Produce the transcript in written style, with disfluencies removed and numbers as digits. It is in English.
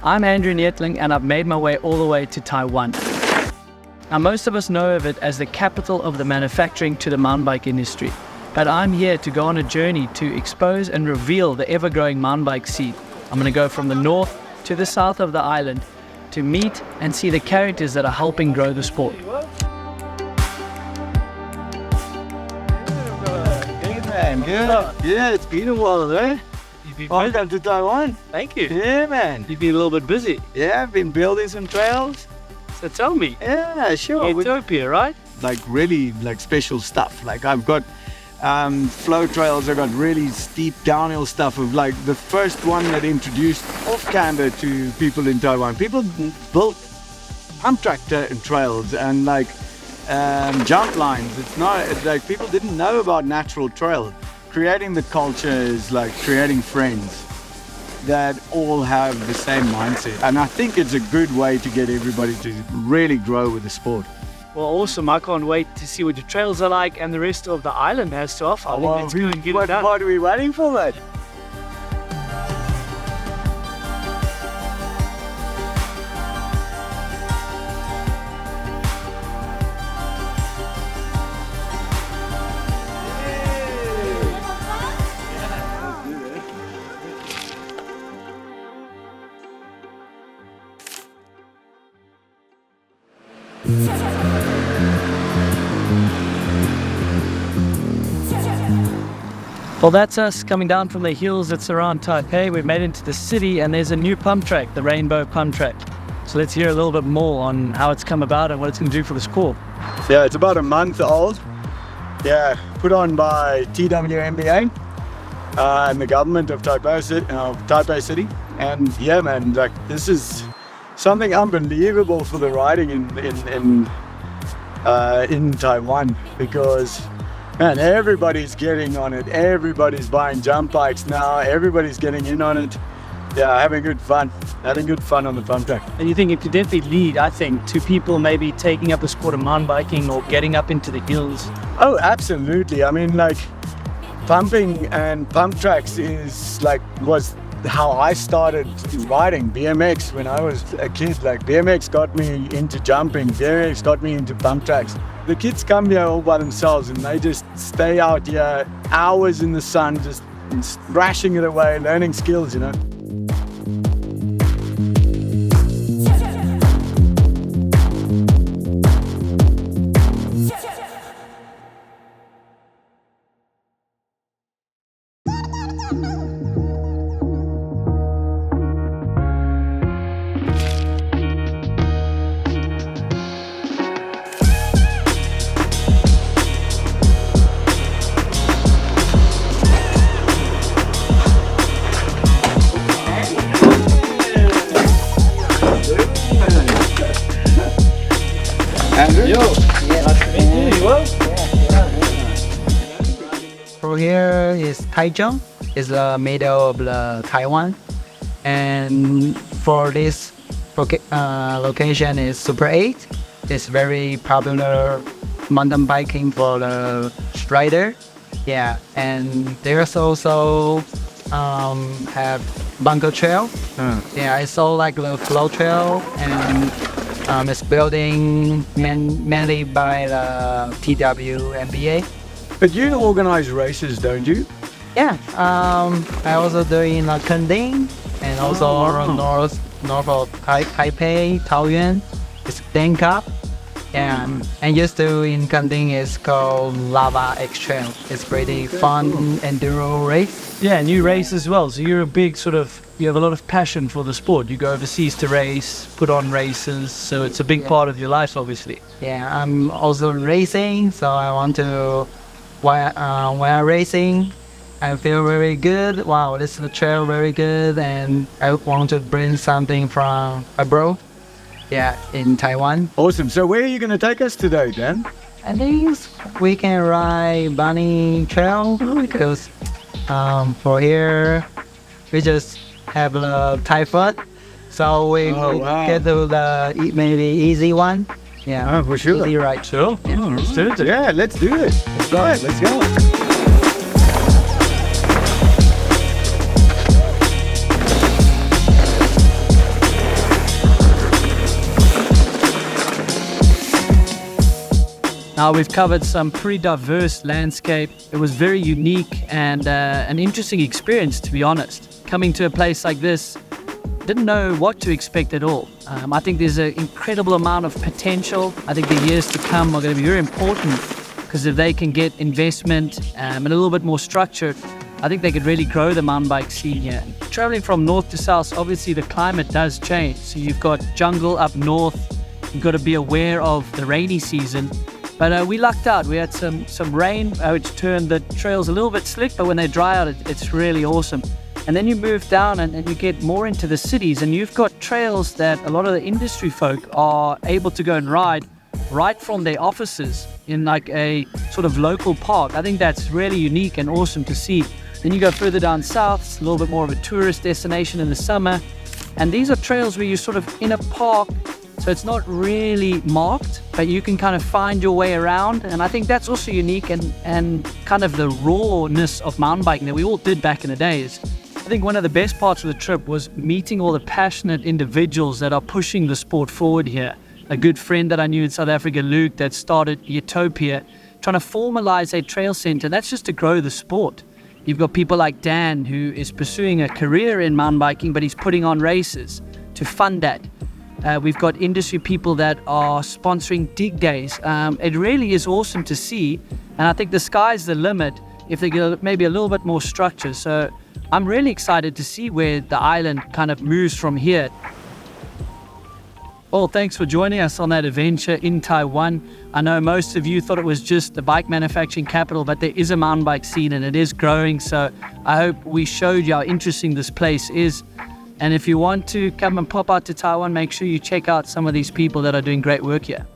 I'm Andrew Neethling and I've made my way all the way to Taiwan. Now most of us know of it as the capital of the manufacturing to the mountain bike industry, but I'm here to go on a journey to expose and reveal the ever-growing mountain bike scene. I'm going to go from the north to the south of the island to meet and see the characters that are helping grow the sport. Good man, good. Yeah, it's been a while, eh? Welcome to Taiwan. Thank you. Yeah, man. You've been a little bit busy. Yeah, I've been building some trails. So tell me. Yeah, sure. Ethiopia, right? Like really like special stuff. Like I've got flow trails, I've got really steep downhill stuff of like the first one that introduced off-camber to people in Taiwan. People built pump track trails and like jump lines. It's like people didn't know about natural trails. Creating the culture is like creating friends that all have the same mindset. And I think it's a good way to get everybody to really grow with the sport. Well, awesome. I can't wait to see what the trails are like and the rest of the island has to offer. Let's go and get it done. What are we waiting for, mate? Well, that's us coming down from the hills that surround Taipei. We've made it into the city and there's a new pump track, the Rainbow Pump Track. So let's hear a little bit more on how it's come about and what it's going to do for the sport. Yeah, it's about a month old. Yeah, put on by TWMBA and the government of Taipei City. And yeah, man, like this is something unbelievable for the riding in Taiwan, because man, everybody's getting on it. Everybody's buying jump bikes now. Everybody's getting in on it. Yeah, having good fun on the pump track. And you think it could definitely lead, I think, to people maybe taking up the sport of mountain biking or getting up into the hills. Oh, absolutely. I mean, like pumping and pump tracks was how I started riding BMX when I was a kid. Like BMX got me into jumping, BMX got me into pump tracks. The kids come here all by themselves and they just stay out here hours in the sun, just thrashing it away, learning skills, you know. Andrew? Yo, yeah, nice to meet you. Well, For here is Taichung, is the middle of the Taiwan, and for this location is Super 8. It's very popular mountain biking for the rider. Yeah, and there's also have bunker trail. Yeah, I saw like the flow trail, and it's building mainly by the TWMBA. But you organize races, don't you? Yeah, I also doing Kending and also north of Taipei, Taoyuan. It's Deng Cup. And used to in Kending is called Lava X Trail. It's pretty fun enduro race. yeah, and you race as well. So you're a big you have a lot of passion for the sport. You go overseas to race, put on races. So it's a big part of your life, obviously. Yeah, I'm also racing, so I want to, when I'm racing, I feel very good. Wow, this is the trail very good, and I want to bring something from abroad. Yeah, in Taiwan. Awesome. So where are you going to take us today, Dan? I think we can ride Bunny Trail because for here we just have the Thai foot, so we get to the maybe easy one. Yeah, for sure. Easy ride. Sure. Yeah. Let's do it. Yeah, let's do it. Let's go. Right, let's go. Now, we've covered some pretty diverse landscape. It was very unique and an interesting experience, to be honest. Coming to a place like this, didn't know what to expect at all. I think there's an incredible amount of potential. I think the years to come are going to be very important, because if they can get investment and a little bit more structure, I think they could really grow the mountain bike scene here. Traveling from north to south, obviously the climate does change. So you've got jungle up north. You've got to be aware of the rainy season. But we lucked out. We had some rain, which turned the trails a little bit slick, but when they dry out, it's really awesome. And then you move down and you get more into the cities, and you've got trails that a lot of the industry folk are able to go and ride right from their offices in like a sort of local park. I think that's really unique and awesome to see. Then you go further down south, it's a little bit more of a tourist destination in the summer. And these are trails where you're sort of in a park, so it's not really marked, but you can kind of find your way around. And I think that's also unique and kind of the rawness of mountain biking that we all did back in the days. I think one of the best parts of the trip was meeting all the passionate individuals that are pushing the sport forward here. A good friend that I knew in South Africa, Luke, that started Utopia, trying to formalize a trail center. That's just to grow the sport. You've got people like Dan, who is pursuing a career in mountain biking, but he's putting on races to fund that. We've got industry people that are sponsoring dig days. It really is awesome to see, and I think the sky's the limit if they get maybe a little bit more structure. So I'm really excited to see where the island kind of moves from here. Well, thanks for joining us on that adventure in Taiwan. I know most of you thought it was just the bike manufacturing capital, but there is a mountain bike scene and it is growing. So I hope we showed you how interesting this place is. And if you want to come and pop out to Taiwan, make sure you check out some of these people that are doing great work here.